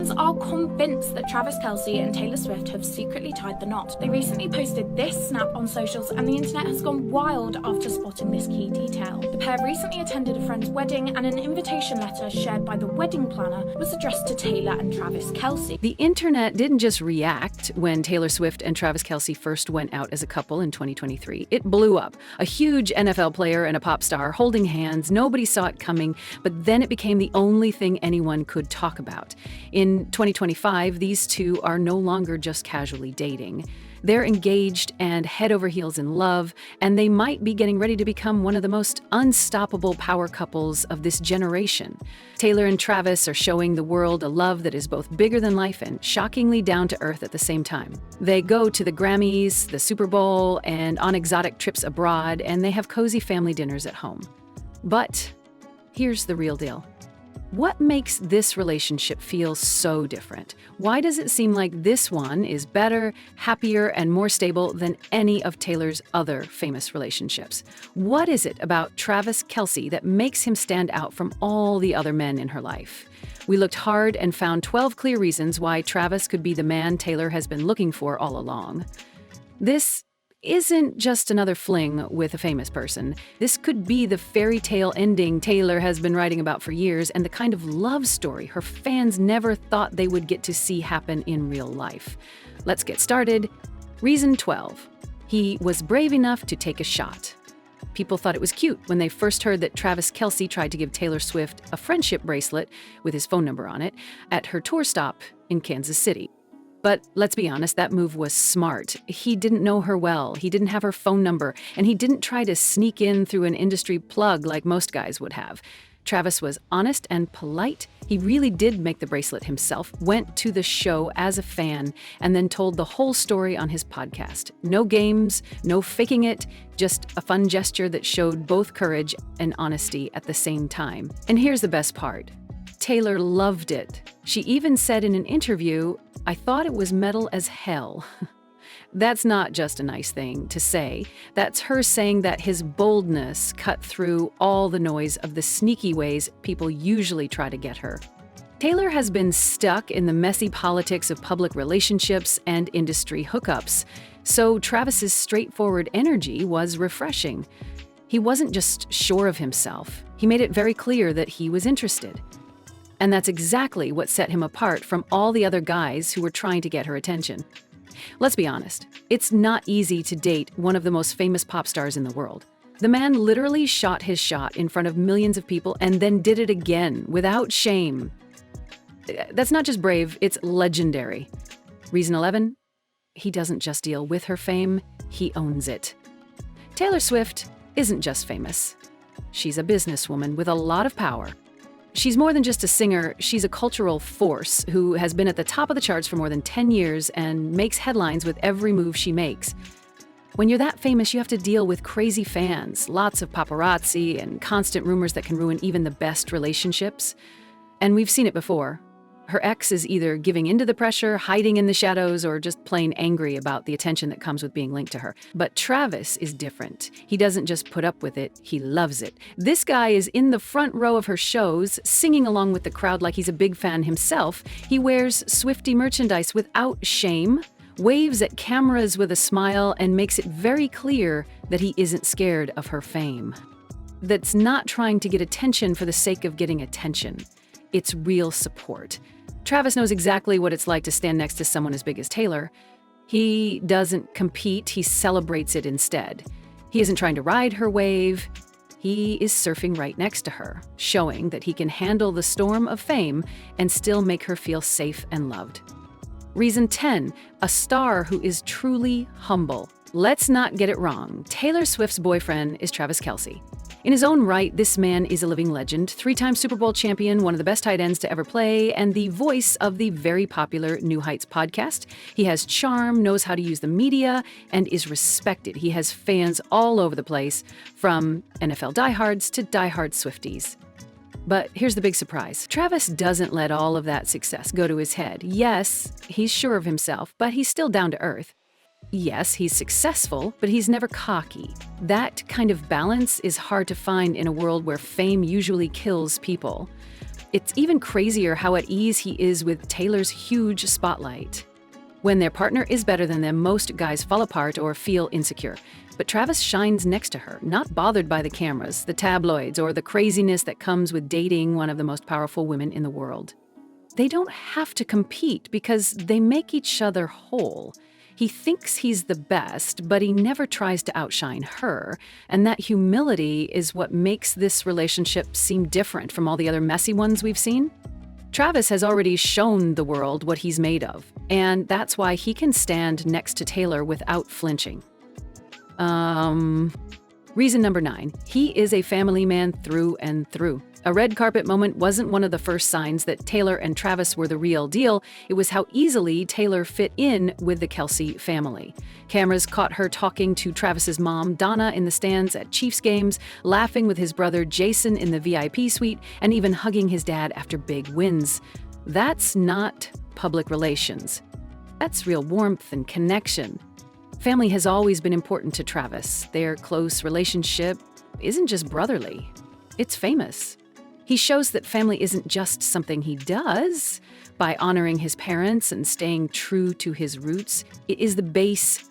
Are convinced that Travis Kelce and Taylor Swift have secretly tied the knot. They recently posted this snap on socials, and the internet has gone wild after spotting this key detail. The pair recently attended a friend's wedding, and an invitation letter shared by the wedding planner was addressed to Taylor and Travis Kelce. The internet didn't just react when Taylor Swift and Travis Kelce first went out as a couple in 2023. It blew up. A huge NFL player and a pop star holding hands. Nobody saw it coming, but then it became the only thing anyone could talk about. In 2025, these two are no longer just casually dating. They're engaged and head over heels in love, and they might be getting ready to become one of the most unstoppable power couples of this generation. Taylor and Travis are showing the world a love that is both bigger than life and shockingly down to earth at the same time. They go to the Grammys, the Super Bowl, and on exotic trips abroad, and they have cozy family dinners at home. But here's the real deal. What makes this relationship feel so different? Why does it seem like this one is better, happier, and more stable than any of Taylor's other famous relationships? What is it about Travis Kelce that makes him stand out from all the other men in her life? We looked hard and found 12 clear reasons why Travis could be the man Taylor has been looking for all along. This isn't just another fling with a famous person. This could be the fairy tale ending Taylor has been writing about for years, and the kind of love story her fans never thought they would get to see happen in real life. Let's get started. Reason 12. He was brave enough to take a shot. People thought it was cute when they first heard that Travis Kelce tried to give Taylor Swift a friendship bracelet with his phone number on it at her tour stop in Kansas City. But let's be honest, that move was smart. He didn't know her well, he didn't have her phone number, and he didn't try to sneak in through an industry plug like most guys would have. Travis was honest and polite. He really did make the bracelet himself, went to the show as a fan, and then told the whole story on his podcast. No games, no faking it, just a fun gesture that showed both courage and honesty at the same time. And here's the best part. Taylor loved it. She even said in an interview, "I thought it was metal as hell." That's not just a nice thing to say. That's her saying that his boldness cut through all the noise of the sneaky ways people usually try to get her. Taylor has been stuck in the messy politics of public relationships and industry hookups, so Travis's straightforward energy was refreshing. He wasn't just sure of himself. He made it very clear that he was interested. And that's exactly what set him apart from all the other guys who were trying to get her attention. Let's be honest, it's not easy to date one of the most famous pop stars in the world. The man literally shot his shot in front of millions of people and then did it again without shame. That's not just brave, it's legendary. Reason 11, he doesn't just deal with her fame, he owns it. Taylor Swift isn't just famous. She's a businesswoman with a lot of power. She's more than just a singer, she's a cultural force who has been at the top of the charts for more than 10 years and makes headlines with every move she makes. When you're that famous, you have to deal with crazy fans, lots of paparazzi, and constant rumors that can ruin even the best relationships. And we've seen it before. Her ex is either giving into the pressure, hiding in the shadows, or just plain angry about the attention that comes with being linked to her. But Travis is different. He doesn't just put up with it, he loves it. This guy is in the front row of her shows, singing along with the crowd like he's a big fan himself. He wears Swiftie merchandise without shame, waves at cameras with a smile, and makes it very clear that he isn't scared of her fame. That's not trying to get attention for the sake of getting attention. It's real support. Travis knows exactly what it's like to stand next to someone as big as Taylor. He doesn't compete, he celebrates it instead. He isn't trying to ride her wave. He is surfing right next to her, showing that he can handle the storm of fame and still make her feel safe and loved. Reason 10, a star who is truly humble. Let's not get it wrong. Taylor Swift's boyfriend is Travis Kelce. In his own right, this man is a living legend, 3-time Super Bowl champion, one of the best tight ends to ever play, and the voice of the very popular New Heights podcast. He has charm, knows how to use the media, and is respected. He has fans all over the place, from NFL diehards to diehard Swifties. But here's the big surprise. Travis doesn't let all of that success go to his head. Yes, he's sure of himself, but he's still down to earth. Yes, he's successful, but he's never cocky. That kind of balance is hard to find in a world where fame usually kills people. It's even crazier how at ease he is with Taylor's huge spotlight. When their partner is better than them, most guys fall apart or feel insecure. But Travis shines next to her, not bothered by the cameras, the tabloids, or the craziness that comes with dating one of the most powerful women in the world. They don't have to compete because they make each other whole. He thinks he's the best, but he never tries to outshine her, and that humility is what makes this relationship seem different from all the other messy ones we've seen. Travis has already shown the world what he's made of, and that's why he can stand next to Taylor without flinching. Reason number 9, he is a family man through and through. A red carpet moment wasn't one of the first signs that Taylor and Travis were the real deal. It was how easily Taylor fit in with the Kelce family. Cameras caught her talking to Travis's mom, Donna, in the stands at Chiefs games, laughing with his brother Jason in the VIP suite, and even hugging his dad after big wins. That's not public relations. That's real warmth and connection. Family has always been important to Travis. Their close relationship isn't just brotherly, it's famous. He shows that family isn't just something he does. By honoring his parents and staying true to his roots, it is the base.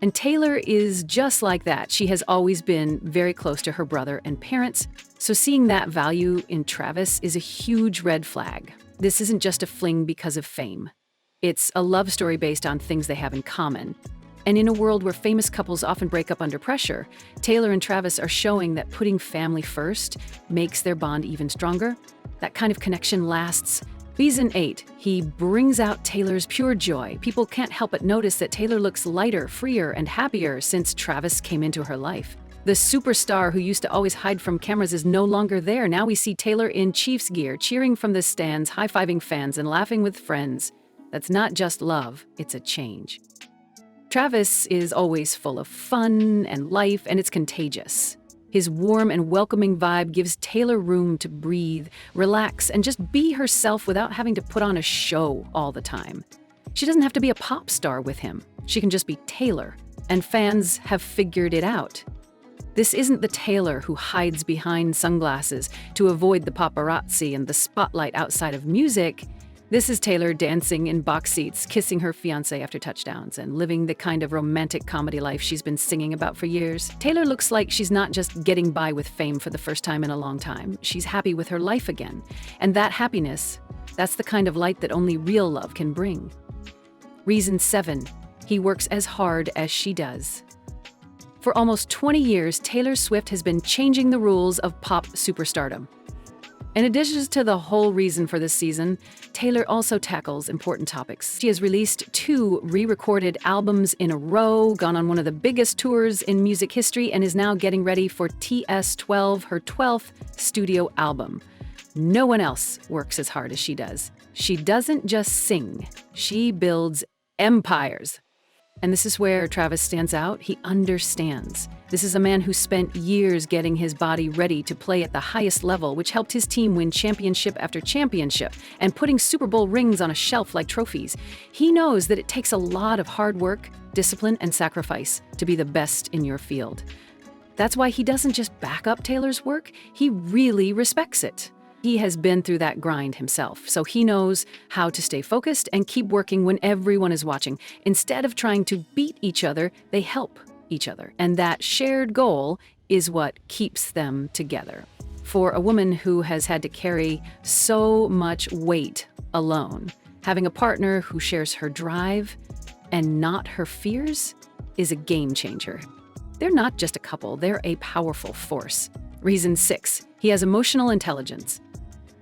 And Taylor is just like that. She has always been very close to her brother and parents. So seeing that value in Travis is a huge red flag. This isn't just a fling because of fame. It's a love story based on things they have in common. And in a world where famous couples often break up under pressure, Taylor and Travis are showing that putting family first makes their bond even stronger. That kind of connection lasts. Reason 8, he brings out Taylor's pure joy. People can't help but notice that Taylor looks lighter, freer, and happier since Travis came into her life. The superstar who used to always hide from cameras is no longer there. Now we see Taylor in Chiefs gear, cheering from the stands, high-fiving fans, and laughing with friends. That's not just love, it's a change. Travis is always full of fun and life, and it's contagious. His warm and welcoming vibe gives Taylor room to breathe, relax, and just be herself without having to put on a show all the time. She doesn't have to be a pop star with him. She can just be Taylor, and fans have figured it out. This isn't the Taylor who hides behind sunglasses to avoid the paparazzi and the spotlight outside of music. This is Taylor dancing in box seats, kissing her fiancé after touchdowns, and living the kind of romantic comedy life she's been singing about for years. Taylor looks like she's not just getting by with fame for the first time in a long time. She's happy with her life again. And that happiness, that's the kind of light that only real love can bring. Reason 7, he works as hard as she does. For almost 20 years, Taylor Swift has been changing the rules of pop superstardom. In addition to the whole reason for this season, Taylor also tackles important topics. She has released 2 re-recorded albums in a row, gone on one of the biggest tours in music history, and is now getting ready for TS12, her 12th studio album. No one else works as hard as she does. She doesn't just sing, she builds empires. And this is where Travis stands out. He understands. This is a man who spent years getting his body ready to play at the highest level, which helped his team win championship after championship and putting Super Bowl rings on a shelf like trophies. He knows that it takes a lot of hard work, discipline, and sacrifice to be the best in your field. That's why he doesn't just back up Taylor's work, he really respects it. He has been through that grind himself, so he knows how to stay focused and keep working when everyone is watching. Instead of trying to beat each other, they help each other. And that shared goal is what keeps them together. For a woman who has had to carry so much weight alone, having a partner who shares her drive and not her fears is a game changer. They're not just a couple, they're a powerful force. Reason 6, he has emotional intelligence.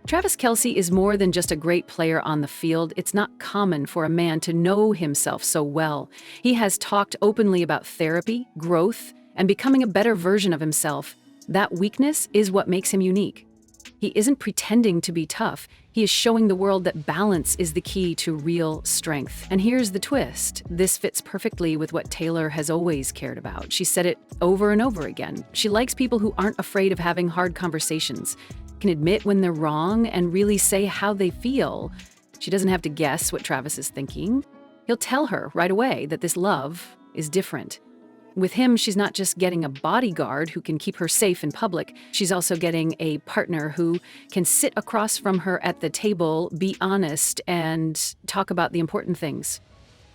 Travis Kelce is more than just a great player on the field. It's not common for a man to know himself so well. He has talked openly about therapy, growth, and becoming a better version of himself. That weakness is what makes him unique. He isn't pretending to be tough. He is showing the world that balance is the key to real strength. And here's the twist. This fits perfectly with what Taylor has always cared about. She said it over and over again. She likes people who aren't afraid of having hard conversations, can admit when they're wrong, and really say how they feel. She doesn't have to guess what Travis is thinking. He'll tell her right away that this love is different. With him, she's not just getting a bodyguard who can keep her safe in public, she's also getting a partner who can sit across from her at the table, be honest, and talk about the important things.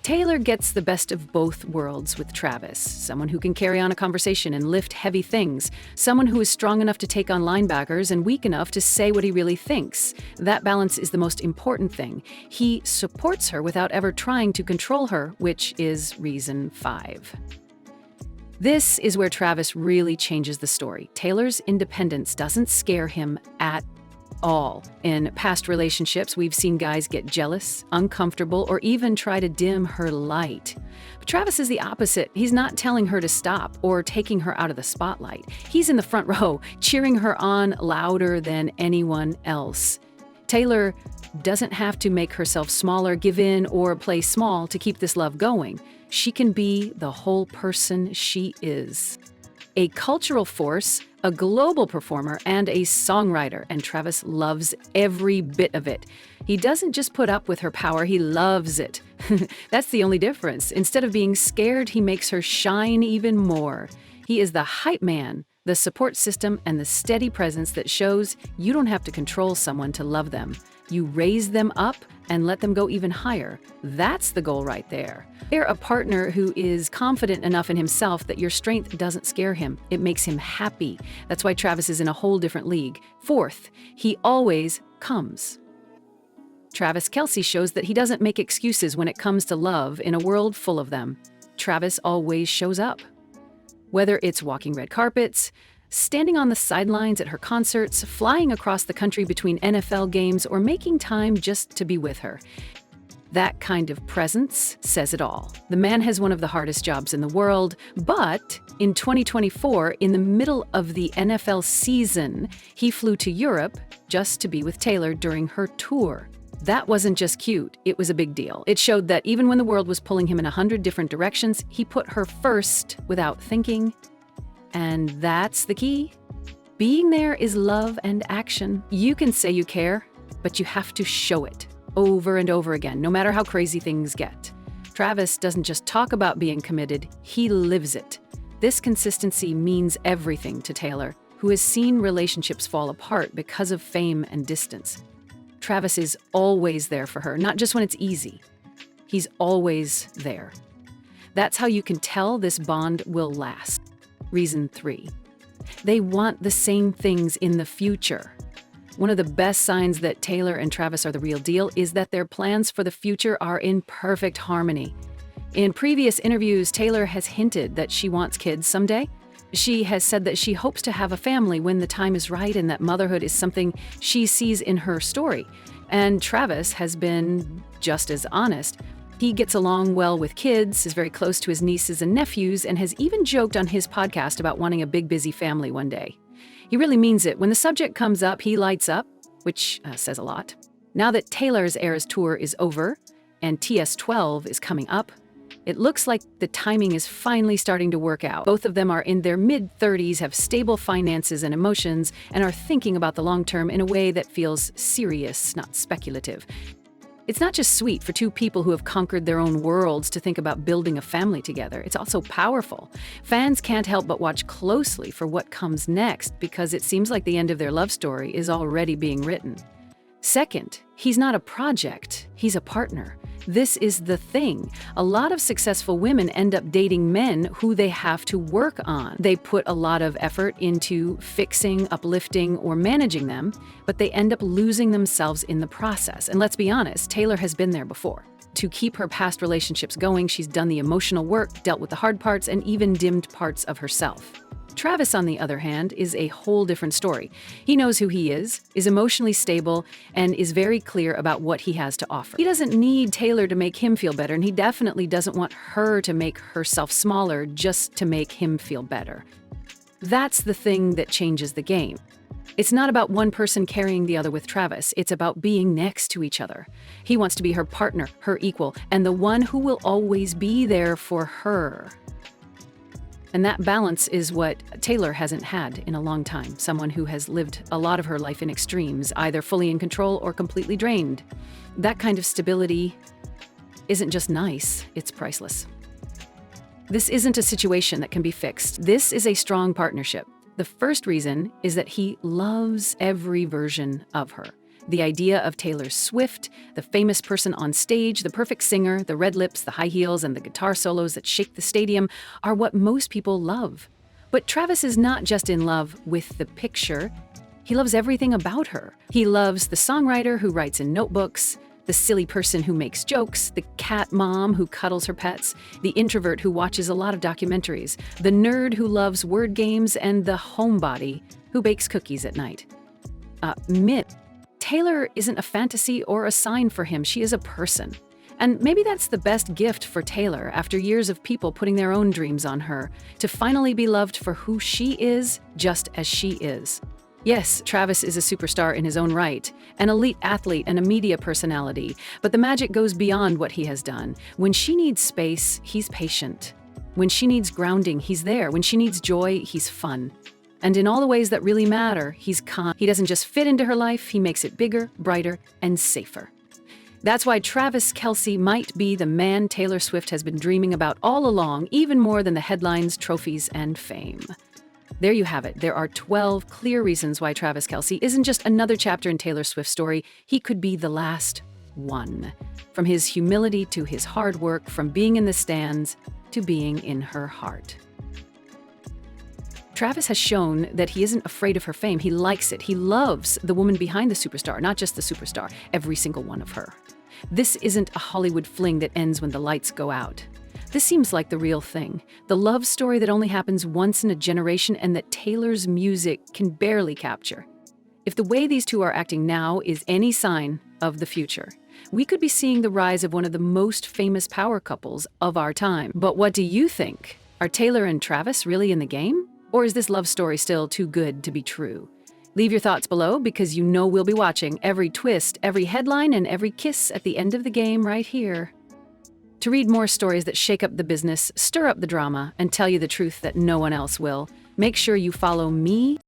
Taylor gets the best of both worlds with Travis, someone who can carry on a conversation and lift heavy things, someone who is strong enough to take on linebackers and weak enough to say what he really thinks. That balance is the most important thing. He supports her without ever trying to control her, which is reason 5. This is where Travis really changes the story. Taylor's independence doesn't scare him at all. In past relationships, we've seen guys get jealous, uncomfortable, or even try to dim her light. But Travis is the opposite. He's not telling her to stop or taking her out of the spotlight. He's in the front row, cheering her on louder than anyone else. Taylor doesn't have to make herself smaller, give in, or play small to keep this love going. She can be the whole person she is. A cultural force, a global performer, and a songwriter, and Travis loves every bit of it. He doesn't just put up with her power, he loves it. That's the only difference. Instead of being scared, he makes her shine even more. He is the hype man, the support system, and the steady presence that shows you don't have to control someone to love them. You raise them up and let them go even higher. That's the goal right there. They're a partner who is confident enough in himself that your strength doesn't scare him. It makes him happy. That's why Travis is in a whole different league. 4th, he always comes. Travis Kelce shows that he doesn't make excuses when it comes to love in a world full of them. Travis always shows up. Whether it's walking red carpets, standing on the sidelines at her concerts, flying across the country between NFL games, or making time just to be with her. That kind of presence says it all. The man has one of the hardest jobs in the world, but in 2024, in the middle of the NFL season, he flew to Europe just to be with Taylor during her tour. That wasn't just cute, it was a big deal. It showed that even when the world was pulling him in 100 different directions, he put her first without thinking. And that's the key. Being there is love and action. You can say you care, but you have to show it over and over again, no matter how crazy things get. Travis doesn't just talk about being committed, he lives it. This consistency means everything to Taylor, who has seen relationships fall apart because of fame and distance. Travis is always there for her, not just when it's easy. He's always there. That's how you can tell this bond will last. Reason 3. They want the same things in the future. One of the best signs that Taylor and Travis are the real deal is that their plans for the future are in perfect harmony. In previous interviews, Taylor has hinted that she wants kids someday. She has said that she hopes to have a family when the time is right and that motherhood is something she sees in her story. And Travis has been just as honest. He gets along well with kids, is very close to his nieces and nephews, and has even joked on his podcast about wanting a big, busy family one day. He really means it. When the subject comes up, he lights up, which says a lot. Now that Taylor's Eras Tour is over and TS12 is coming up, it looks like the timing is finally starting to work out. Both of them are in their mid-30s, have stable finances and emotions, and are thinking about the long term in a way that feels serious, not speculative. It's not just sweet for two people who have conquered their own worlds to think about building a family together. It's also powerful. Fans can't help but watch closely for what comes next because it seems like the end of their love story is already being written. Second, he's not a project, he's a partner. This is the thing. A lot of successful women end up dating men who they have to work on. They put a lot of effort into fixing, uplifting, or managing them, but they end up losing themselves in the process. And let's be honest, Taylor has been there before. To keep her past relationships going, she's done the emotional work, dealt with the hard parts, and even dimmed parts of herself. Travis, on the other hand, is a whole different story. He knows who he is emotionally stable, and is very clear about what he has to offer. He doesn't need Taylor to make him feel better, and he definitely doesn't want her to make herself smaller just to make him feel better. That's the thing that changes the game. It's not about one person carrying the other with Travis. It's about being next to each other. He wants to be her partner, her equal, and the one who will always be there for her. And that balance is what Taylor hasn't had in a long time, someone who has lived a lot of her life in extremes, either fully in control or completely drained. That kind of stability isn't just nice, it's priceless. This isn't a situation that can be fixed. This is a strong partnership. The first reason is that he loves every version of her. The idea of Taylor Swift, the famous person on stage, the perfect singer, the red lips, the high heels, and the guitar solos that shake the stadium are what most people love. But Travis is not just in love with the picture. He loves everything about her. He loves the songwriter who writes in notebooks, the silly person who makes jokes, the cat mom who cuddles her pets, the introvert who watches a lot of documentaries, the nerd who loves word games, and the homebody who bakes cookies at night. Taylor isn't a fantasy or a sign for him. She is a person. And maybe that's the best gift for Taylor after years of people putting their own dreams on her, to finally be loved for who she is, just as she is. Yes, Travis is a superstar in his own right, an elite athlete and a media personality, but the magic goes beyond what he has done. When she needs space, he's patient. When she needs grounding, he's there. When she needs joy, he's fun. And in all the ways that really matter, he's kind. He doesn't just fit into her life, he makes it bigger, brighter, and safer. That's why Travis Kelce might be the man Taylor Swift has been dreaming about all along, even more than the headlines, trophies, and fame. There you have it. There are 12 clear reasons why Travis Kelce isn't just another chapter in Taylor Swift's story. He could be the last one. From his humility to his hard work, from being in the stands to being in her heart. Travis has shown that he isn't afraid of her fame. He likes it. He loves the woman behind the superstar, not just the superstar, every single one of her. This isn't a Hollywood fling that ends when the lights go out. This seems like the real thing, the love story that only happens once in a generation and that Taylor's music can barely capture. If the way these two are acting now is any sign of the future, we could be seeing the rise of one of the most famous power couples of our time. But what do you think? Are Taylor and Travis really in the game? Or is this love story still too good to be true? Leave your thoughts below, because you know we'll be watching every twist, every headline, and every kiss at the end of the game right here. To read more stories that shake up the business, stir up the drama, and tell you the truth that no one else will, make sure you follow me